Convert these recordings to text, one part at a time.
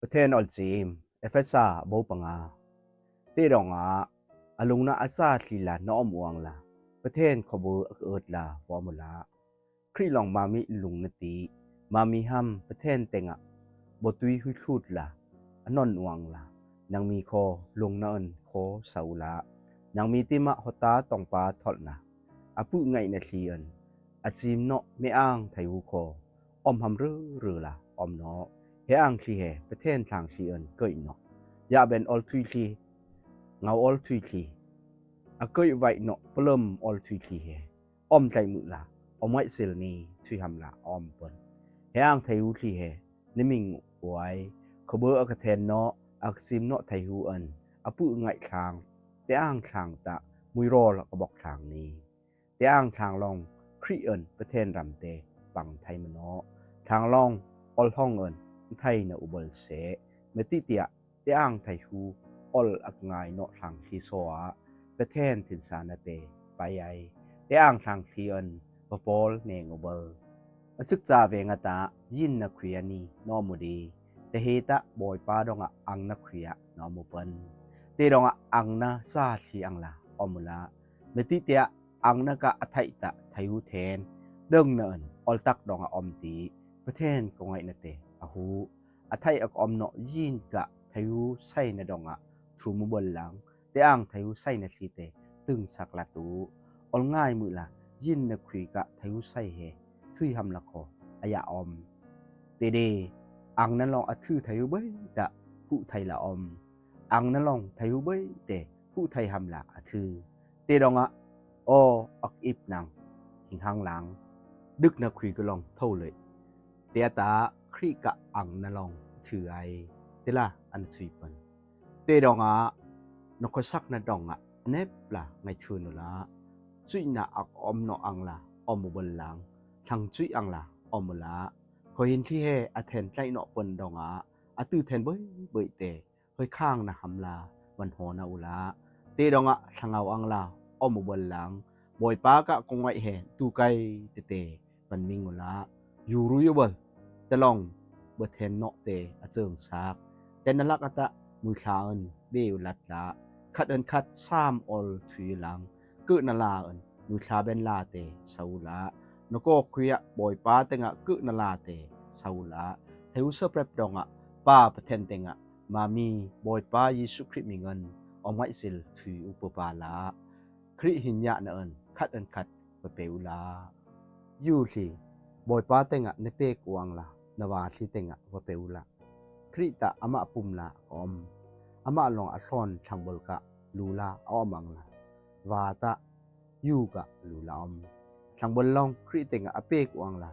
ประเทศออลจีมเอฟเฟซ่าโบปังอาตีดองอาอลุงนาอาซาลีลาน้อมวงลาประเทศขบเอิดลาวอมุลาครีลองมามิลุงนติมามีฮัมประเทศเต็งอะบตุยหุชุดลาอนอนวงลานางมีโคลุงนอนโคเสาลานางมีติมะหตาตองปาทอดนะอปุไงนาทีอันอาซิมเนาะไม่อ้างไทยูโคอมฮัมรือละอมเนาะเฮอังคลีเฮประเทศทางคลีอันเกยเนาะยาเป็นออลทุยคลีเงาออลทุยคลีอะเกยไว้เนาะปlâmออลทุยคลีเฮอมใจมือละอมไว้เซลนีทุยฮัมละอมปนเฮอังไทยูคลีเฮนิมิงไว้ขบอากะเทนเนาะอักซิมเนาะไทยูอันอปุไงทางแต่อ้างทางตะมุยรอละก็บอกทางนี้แต่อ้างทางลองครีเอินประเทศรำเตปังไทยมเนาะทางลองออลห้องเอินไทยนะอุบลเสเมติเตียแต่อ้างไทยฮูออลอักงายเนาะทางที่โซอาประเทศถินสานาเตไปไอแต่อ้างทางที่เอินปปอลเนงอุบลศึกษาเวงตายินนักเรียนีนอมุดีแต่เฮตะบอยปาดองอังนักเรียนอมุปันเตดองอังนาซาที่อังลาอมุลาเมติเตียอังนากะอไทตะไทยูเทนเดิงเนินออลตักดองอมตีประเทศกงไงนาเตอหูอไทยอมเนาะยินกะไทยูไซนาดองทูมุบลหลังแต่อ้างไทยูไซนาทีเตตึงสักละตูออลง่ายมือละยินนะคุยกะไทยูไซเฮทุยหำละคออายาอมเตเดอังนั้นลองอทือไทยูเบยดะผู้ไทยละอมอังนั้นลองไทยูเบยเตผู้ไทยหำละอทือเตดองออักอิบนังหิงหางหลังดึกนะคุยก็ลองเท่าเลยเตียตาครีกะอังนะลองถือไอเตละอันทุยปันเตดองนกสักนะดองเนบละไงทือนุละจุยนะอักอมเนาะอังละอมบนหลังทางจุยอังละอมละก็เห็นที่เฮอเทนใจเนาะปนดองอตือเทนเบยเตเฮยข้างนะหำลาวันโหนะอุละเตดองทางเอาอังละอมบนหลังบอยปากะกงไว้เฮตูไกเตปันมิงอุละอยู่รู้อยู่บ่แต่ลองเบเทนเนาะเตอเจิงซากแต่นลักอะตะมือชาอันเบวลัดละคัดอันคัด3ออลทุยหลังกึนลาอันมือชาเบนลาเตเซาละนก็คุยบอยปาเตงกึนลาเตเซาละเฮอุสเปรบดองป้าประเทนเตงมามีบอยปาเยซูคริสต์มีเงินอไว้สิลทุยอุปปาละคริหินยะนะอันคัดอันคัดเปอุลาอยู่สิบอยปาเตงในเปกวางละนวาสิเตงวเปอุลาคริตะอมะปุมละอมอมะลองอซอนทางบลกะลูลาออมังละวาตะยูกะลูลาอมทางบลลองคริเตงอเปกวางละ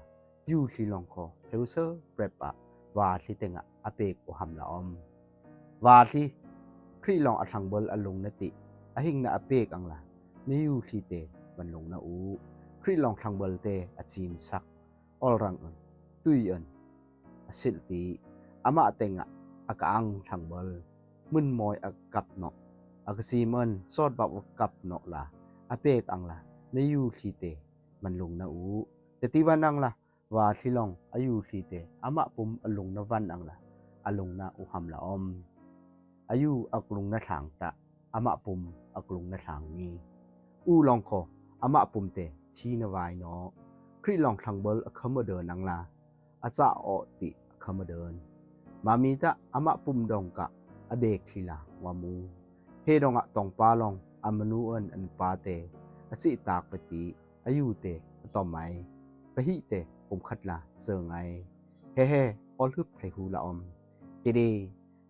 ยูสิลองคอเทวเซอร์เปรปะวาสิเตงอเปกอหัมละอมวาสิคริลองอทางบลอลงนติอหิงนะอเปกอังละนิยูสิเตบันลงนะอูคริลองทางบลเตอจิมซักออลรังอันตุยอันสิลตีอามะเตงอากอังทางบลมึนมอยอกับเนาะอากซีมันซอดบับกับเนาะละอเปกอังละในยูสิเตมันลงนะอูแต่ที่วันนังละวาสิลองอายุสิเตอามะปุมอลงนะวันอังละอลงนะอุหัมละอมอายุอักลงนะทางตะอามะปุมอักลงนะทางนี้อูลองคออามะปุมเตชีนวายเนาะคริลองทางบลคมเดินอังละอาจาอติคมเดินมามีตะอามะปุมดองกะอเบกทีละวามูเฮดองตองปาลองอามนูอันปาเตอสิตากวติอายุเตต่อไมปะหิเตผมคัดละเซิงไอเฮออลฮึบไทฮูละอมเตเด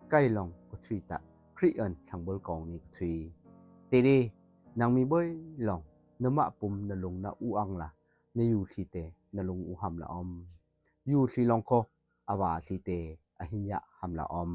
ใกล้ลองกทวีตะคริอันทางบลกองนี้กทวีเตเดนางมีเบยลองนมะปุมนลงนะอูอังละในยูทีเตนลงอูหัมละอมยูทีลองโคอาวาทีเตอหิญะหัมละอม